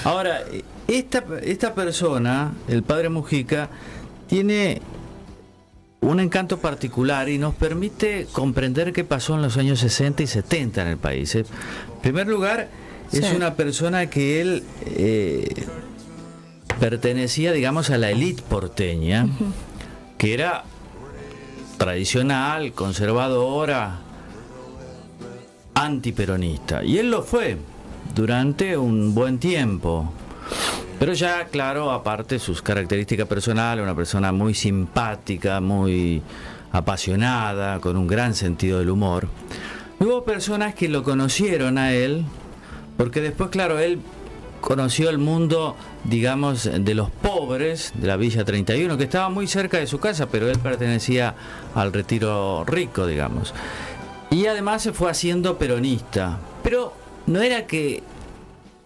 Ahora, esta persona, el padre Mujica, tiene un encanto particular y nos permite comprender qué pasó en los años 60 y 70 en el país. En primer lugar, es Sí. una persona que él pertenecía, digamos, a la élite porteña, que era tradicional, conservadora, antiperonista. Y él lo fue durante un buen tiempo. Pero ya, claro, aparte sus características personales, una persona muy simpática, muy apasionada, con un gran sentido del humor. Hubo personas que lo conocieron a él, porque después, claro, él conoció el mundo, digamos, de los pobres de la Villa 31, que estaba muy cerca de su casa, pero él pertenecía al Retiro Rico, digamos. Y además se fue haciendo peronista. Pero no era que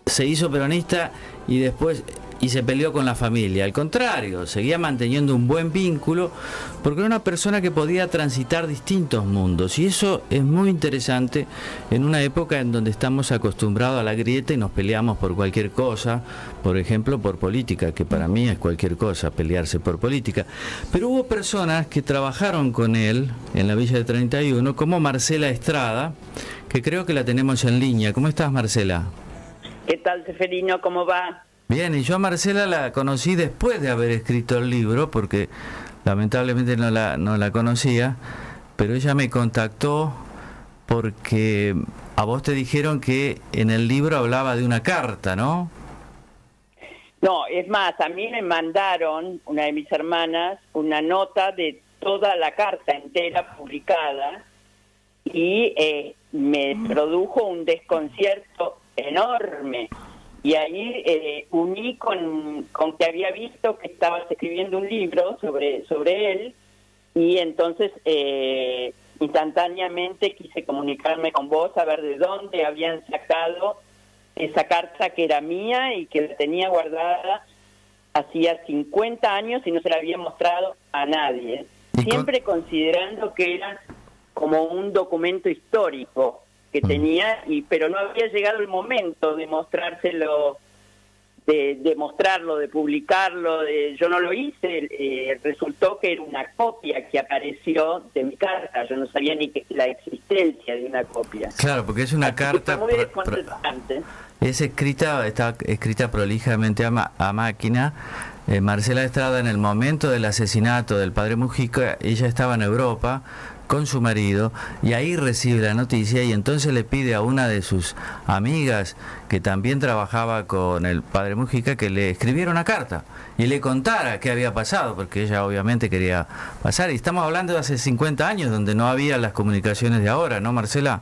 se hizo peronista y después se peleó con la familia. Al contrario, seguía manteniendo un buen vínculo porque era una persona que podía transitar distintos mundos. Y eso es muy interesante en una época en donde estamos acostumbrados a la grieta y nos peleamos por cualquier cosa, por ejemplo por política, que para mí es cualquier cosa, pelearse por política. Pero hubo personas que trabajaron con él en la Villa de 31, como Marcela Estrada, que creo que la tenemos en línea. ¿Cómo estás, Marcela? ¿Qué tal, Seferino? ¿Cómo va? Bien, y yo a Marcela la conocí después de haber escrito el libro, porque lamentablemente no la conocía, pero ella me contactó porque a vos te dijeron que en el libro hablaba de una carta, ¿no? No, es más, a mí me mandaron, una de mis hermanas, una nota de toda la carta entera publicada y me produjo un desconcierto enorme. Y ahí uní con que había visto que estabas escribiendo un libro sobre él, y entonces instantáneamente quise comunicarme con vos, a ver de dónde habían sacado esa carta que era mía y que la tenía guardada hacía 50 años y no se la había mostrado a nadie. Siempre considerando que era como un documento histórico que tenía, pero no había llegado el momento de mostrárselo, de mostrarlo, de publicarlo. Yo no lo hice. Resultó que era una copia que apareció de mi carta. Yo no sabía ni que la existencia de una copia. Claro, porque es una Así carta que fue muy desconcertante. es escrita, está escrita prolijamente a máquina. Marcela Estrada, en el momento del asesinato del padre Mujica, ella estaba en Europa con su marido y ahí recibe la noticia y entonces le pide a una de sus amigas que también trabajaba con el padre Mujica que le escribiera una carta y le contara qué había pasado, porque ella obviamente quería pasar, y estamos hablando de hace 50 años donde no había las comunicaciones de ahora, ¿no, Marcela?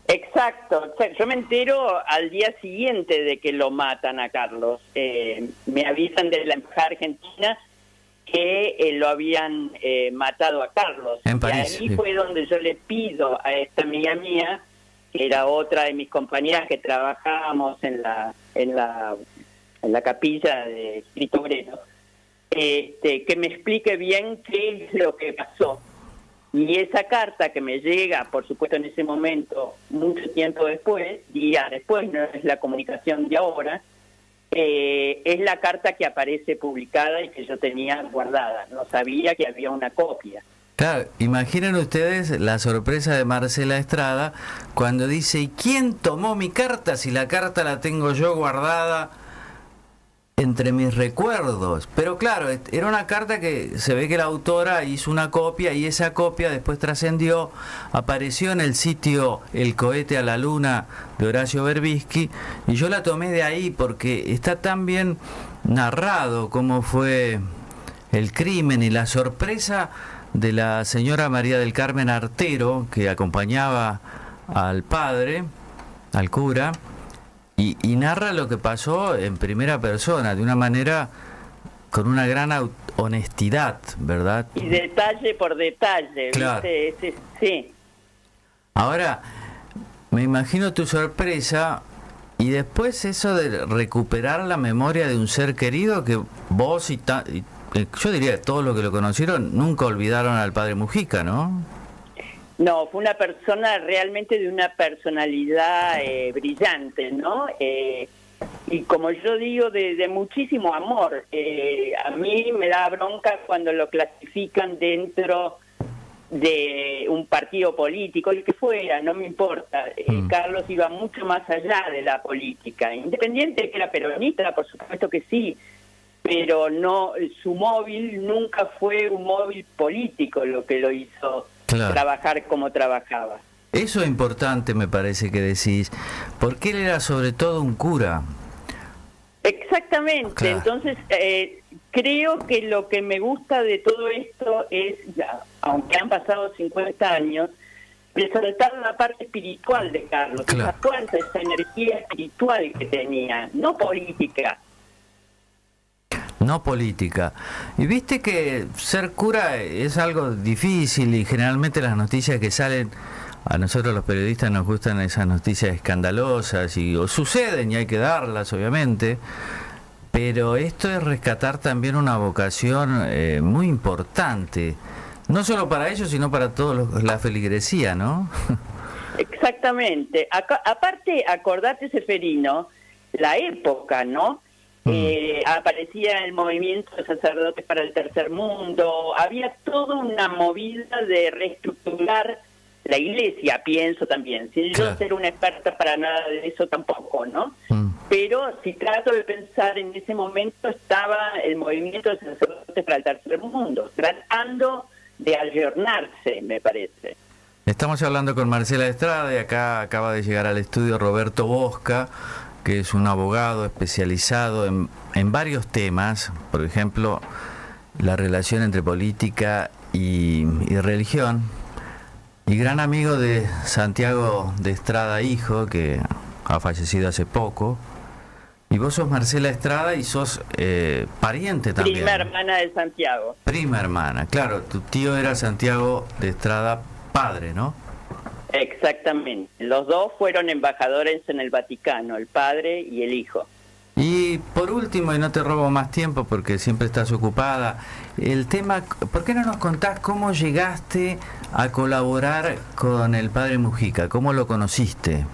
Exacto. Yo me entero al día siguiente de que lo matan a Carlos. Me avisan de la embajada argentina que lo habían matado a Carlos. En París, y ahí sí. fue donde yo le pido a esta amiga mía, que era otra de mis compañeras que trabajábamos en la capilla de Cristo Obrero, que me explique bien qué es lo que pasó. Y esa carta que me llega, por supuesto en ese momento, mucho tiempo después, días después, no es la comunicación de ahora, es la carta que aparece publicada y que yo tenía guardada. No sabía que había una copia. Claro, imaginen ustedes la sorpresa de Marcela Estrada cuando dice: ¿y quién tomó mi carta si la carta la tengo yo guardada entre mis recuerdos? Pero claro, era una carta que se ve que la autora hizo una copia y esa copia después trascendió, apareció en el sitio El cohete a la luna de Horacio Berbisky, y yo la tomé de ahí porque está tan bien narrado cómo fue el crimen y la sorpresa de la señora María del Carmen Artero, que acompañaba al padre, al cura, y narra lo que pasó en primera persona, de una manera con una gran honestidad, ¿verdad? Y detalle por detalle, Claro. ¿viste? Sí. Ahora, me imagino tu sorpresa y después eso de recuperar la memoria de un ser querido que vos y yo diría todos los que lo conocieron nunca olvidaron al padre Mujica, ¿no? No, fue una persona realmente de una personalidad brillante, ¿no? y como yo digo, de muchísimo amor. A mí me da bronca cuando lo clasifican dentro de un partido político, el que fuera, no me importa. Carlos iba mucho más allá de la política, independiente de que era peronista, por supuesto que sí, pero no, su móvil nunca fue un móvil político lo que lo hizo trabajar como trabajaba. Eso es importante, me parece que decís, porque él era sobre todo un cura. Exactamente, claro. Entonces creo que lo que me gusta de todo esto es, aunque han pasado 50 años, resaltar la parte espiritual de Carlos, claro. Esa fuerza, esa energía espiritual que tenía, no política. No política. Y viste que ser cura es algo difícil y generalmente las noticias que salen, a nosotros los periodistas nos gustan esas noticias escandalosas o suceden y hay que darlas obviamente, pero esto es rescatar también una vocación muy importante, no solo para ellos sino para todos la feligresía, ¿no? Exactamente. Aparte, acordate, Seferino, la época, ¿no? Aparecía el movimiento de sacerdotes para el tercer mundo, había toda una movida de reestructurar la iglesia, pienso también, sin yo ser una experta para nada de eso tampoco, ¿no? Pero si trato de pensar, en ese momento estaba el movimiento de sacerdotes para el tercer mundo, tratando de ayornarse, me parece. Estamos hablando con Marcela Estrada y acá acaba de llegar al estudio Roberto Bosca, que es un abogado especializado en varios temas, por ejemplo, la relación entre política y religión, y gran amigo de Santiago de Estrada hijo, que ha fallecido hace poco, y vos sos Marcela Estrada y sos pariente también. Prima hermana de Santiago. Prima hermana, claro, tu tío era Santiago de Estrada padre, ¿no? Exactamente, los dos fueron embajadores en el Vaticano, el padre y el hijo. Y por último, y no te robo más tiempo porque siempre estás ocupada, el tema, ¿por qué no nos contás cómo llegaste a colaborar con el padre Mujica? ¿Cómo lo conociste?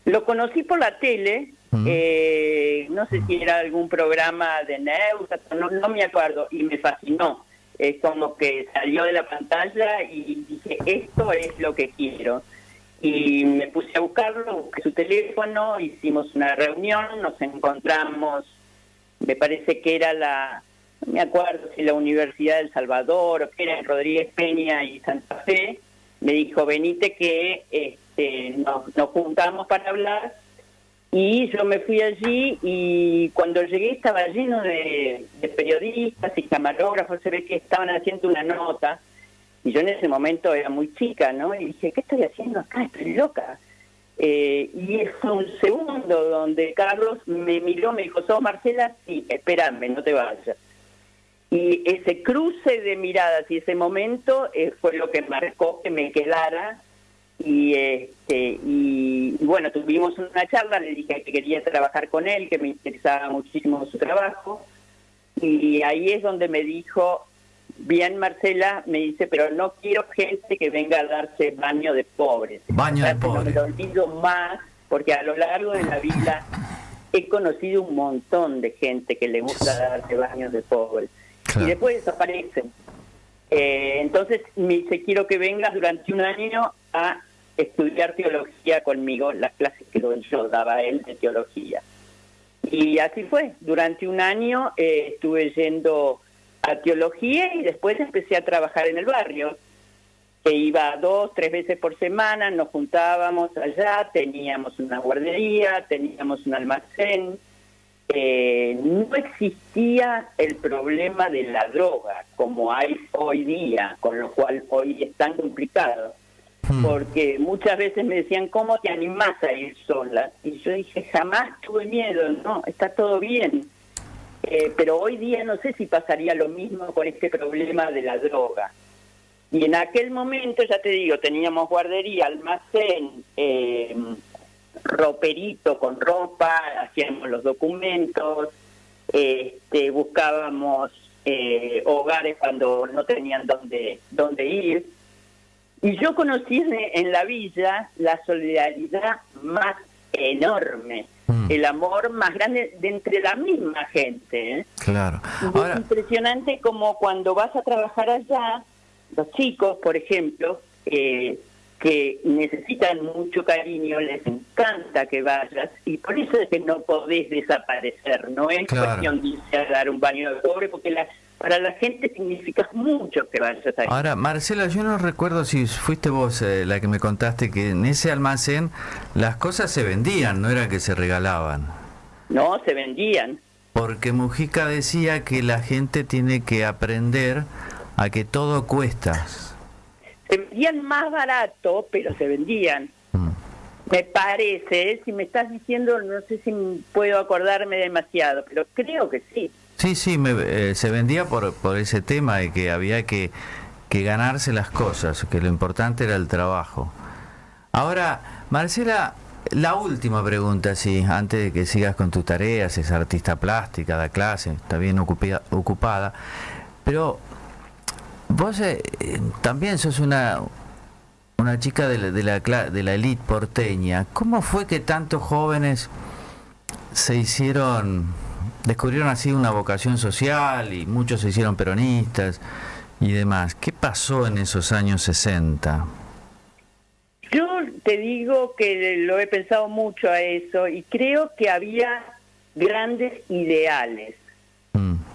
Lo conocí por la tele, no sé si era algún programa de Neusa, no me acuerdo, y me fascinó. Es como que salió de la pantalla y dije, esto es lo que quiero. Y me puse a buscarlo, busqué su teléfono, hicimos una reunión, nos encontramos, me parece que era no me acuerdo si la Universidad del Salvador, o que era en Rodríguez Peña y Santa Fe. Me dijo, venite que nos juntamos para hablar. Y yo me fui allí y cuando llegué estaba lleno de periodistas y camarógrafos, se ve que estaban haciendo una nota y yo en ese momento era muy chica, ¿no? Y dije, ¿qué estoy haciendo acá? Estoy loca. Y fue un segundo donde Carlos me miró, me dijo, ¿sos Marcela? Sí, espérame, no te vayas. Y ese cruce de miradas y ese momento fue lo que marcó que me quedara. Y bueno, tuvimos una charla, le dije que quería trabajar con él, que me interesaba muchísimo su trabajo, y ahí es donde me dijo, bien Marcela, me dice, pero no quiero gente que venga a darse baño de pobres. Baño de pobres. No me lo olvido más, porque a lo largo de la vida he conocido un montón de gente que le gusta darse baños de pobres, y después desaparecen. Entonces me dice, quiero que vengas durante un año a estudiar teología conmigo, las clases que yo daba a él de teología. Y así fue, durante un año estuve yendo a teología y después empecé a trabajar en el barrio, que iba 2, 3 veces por semana, nos juntábamos allá, teníamos una guardería, teníamos un almacén. No existía el problema de la droga como hay hoy día, con lo cual hoy es tan complicado, porque muchas veces me decían, ¿cómo te animás a ir sola? Y yo dije, jamás tuve miedo, no, está todo bien. Pero hoy día no sé si pasaría lo mismo con este problema de la droga. Y en aquel momento, ya te digo, teníamos guardería, almacén, roperito con ropa, hacíamos los documentos, buscábamos hogares cuando no tenían dónde ir. Y yo conocí en la villa la solidaridad más enorme. el amor más grande de entre la misma gente. Claro. Y es impresionante como cuando vas a trabajar allá, los chicos, por ejemplo, que necesitan mucho cariño, les encanta que vayas, y por eso es que no podés desaparecer, no es cuestión de irse a dar un baño de cobre, porque para la gente significa mucho que vayas ahí. Ahora, Marcela, yo no recuerdo si fuiste vos la que me contaste que en ese almacén las cosas se vendían, no era que se regalaban. No, se vendían. Porque Mujica decía que la gente tiene que aprender a que todo cuesta. Se vendían más barato, pero se vendían. Me parece, si me estás diciendo, no sé si puedo acordarme demasiado, pero creo que sí. Sí, se vendía por ese tema de que había que ganarse las cosas, que lo importante era el trabajo. Ahora, Marcela, la última pregunta, sí, antes de que sigas con tus tareas, es artista plástica, da clase, está bien ocupada, pero vos también sos una chica de la élite porteña. ¿Cómo fue que tantos jóvenes descubrieron así una vocación social y muchos se hicieron peronistas y demás? ¿Qué pasó en esos años 60? Yo te digo que lo he pensado mucho a eso y creo que había grandes ideales.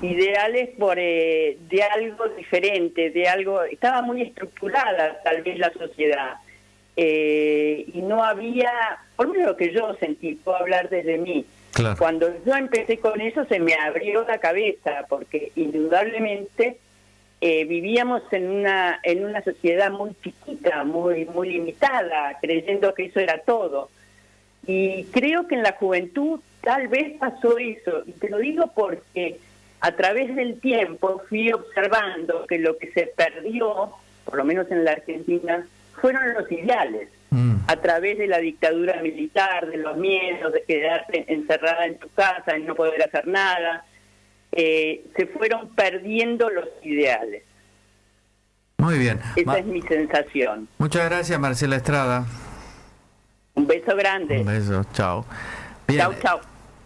Ideales de algo diferente, de algo... Estaba muy estructurada tal vez la sociedad y no había, por lo menos lo que yo sentí, puedo hablar desde mí. Claro. Cuando yo empecé con eso se me abrió la cabeza porque indudablemente vivíamos en una sociedad muy chiquita, muy limitada, creyendo que eso era todo. Y creo que en la juventud tal vez pasó eso. Y te lo digo porque a través del tiempo fui observando que lo que se perdió, por lo menos en la Argentina, fueron los ideales. A través de la dictadura militar, de los miedos, de quedarte encerrada en tu casa, y no poder hacer nada, se fueron perdiendo los ideales. Muy bien. Esa es mi sensación. Muchas gracias, Marcela Estrada. Un beso grande. Un beso, chao. Bien, chao, chao.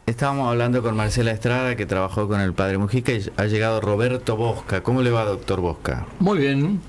Estábamos hablando con Marcela Estrada, que trabajó con el padre Mujica, y ha llegado Roberto Bosca. ¿Cómo le va, doctor Bosca? Muy bien.